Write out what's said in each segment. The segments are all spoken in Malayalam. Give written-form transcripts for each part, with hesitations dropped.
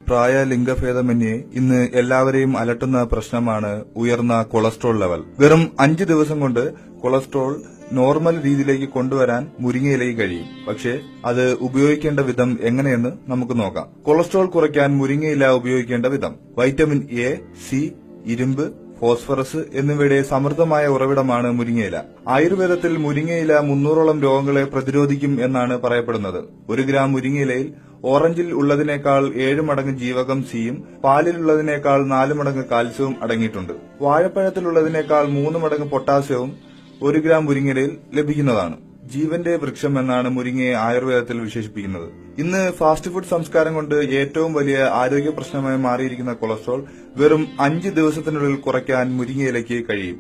പ്രായ ലിംഗഭേദമന്യേ ഇന്ന് എല്ലാവരെയും അലട്ടുന്ന പ്രശ്നമാണ് ഉയർന്ന കൊളസ്ട്രോൾ ലെവൽ. വെറും 5 ദിവസം കൊണ്ട് കൊളസ്ട്രോൾ നോർമൽ രീതിയിലേക്ക് കൊണ്ടുവരാൻ മുരിങ്ങയിലയ്ക്ക് കഴിയും. പക്ഷേ അത് ഉപയോഗിക്കേണ്ട വിധം എങ്ങനെയെന്ന് നമുക്ക് നോക്കാം. കൊളസ്ട്രോൾ കുറയ്ക്കാൻ മുരിങ്ങയില ഉപയോഗിക്കേണ്ട വിധം: വൈറ്റമിൻ എ, സി, ഇരുമ്പ്, ഫോസ്ഫറസ് എന്നിവയുടെ സമൃദ്ധമായ ഉറവിടമാണ് മുരിങ്ങയില. ആയുർവേദത്തിൽ മുരിങ്ങയില 300ഓളം രോഗങ്ങളെ പ്രതിരോധിക്കും എന്നാണ് പറയപ്പെടുന്നത്. 1 ഗ്രാം മുരിങ്ങയിലയിൽ ഓറഞ്ചിൽ ഉള്ളതിനേക്കാൾ 7 മടങ്ങ് ജീവകം സിയും പാലിലുള്ളതിനേക്കാൾ 4 മടങ്ങ് കാൽസ്യവും അടങ്ങിയിട്ടുണ്ട്. വാഴപ്പഴത്തിലുള്ളതിനേക്കാൾ 3 മടങ്ങ് പൊട്ടാസ്യവും 1 ഗ്രാം മുരിങ്ങയിലയിൽ ലഭിക്കുന്നതാണ്. ജീവന്റെ വൃക്ഷം എന്നാണ് മുരിങ്ങയെ ആയുർവേദത്തിൽ വിശേഷിപ്പിക്കുന്നത്. ഇന്ന് ഫാസ്റ്റ് ഫുഡ് സംസ്കാരം കൊണ്ട് ഏറ്റവും വലിയ ആരോഗ്യ പ്രശ്നമായി മാറിയിരിക്കുന്ന കൊളസ്ട്രോൾ വെറും 5 ദിവസത്തിനുള്ളിൽ കുറയ്ക്കാൻ മുരിങ്ങയിലയ്ക്ക് കഴിയും.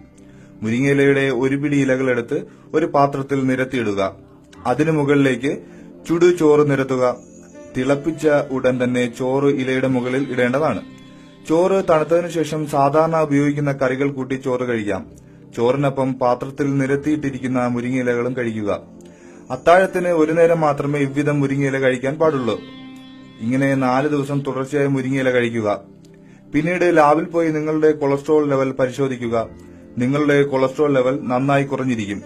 മുരിങ്ങയിലയുടെ ഒരു പിടി ഇലകളെടുത്ത് ഒരു പാത്രത്തിൽ നിരത്തിയിടുക. അതിനു മുകളിലേക്ക് ചുടു ചോറ് നിരത്തുക. തിളപ്പിച്ച ഉടൻ തന്നെ ചോറ് ഇലയുടെ മുകളിൽ ഇടേണ്ടതാണ്. ചോറ് തണുത്തതിനു ശേഷം സാധാരണ ഉപയോഗിക്കുന്ന കറികൾ കൂട്ടി ചോറ് കഴിക്കാം. ചോറിനൊപ്പം പാത്രത്തിൽ നിരത്തിയിട്ടിരിക്കുന്ന മുരിങ്ങയിലകളും കഴിക്കുക. അത്താഴത്തിന് ഒരു നേരം മാത്രമേ ഇவ்விധം മുരിങ്ങയില കഴിക്കാൻ പാടുള്ളൂ. ഇങ്ങനെ 4 ദിവസം തുടർച്ചയായി മുരിങ്ങയില കഴിക്കുക. പിന്നീട് ലാബിൽ പോയി നിങ്ങളുടെ കൊളസ്ട്രോൾ ലെവൽ പരിശോധിക്കുക. നിങ്ങളുടെ കൊളസ്ട്രോൾ ലെവൽ നന്നായി കുറഞ്ഞിരിക്കും.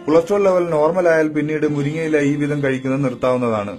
കൊളസ്ട്രോൾ ലെവൽ നോർമലായാൽ പിന്നീട് മുരിങ്ങയില ഈ വിധം കഴിക്കുന്നത് നിർത്താവുന്നതാണ്.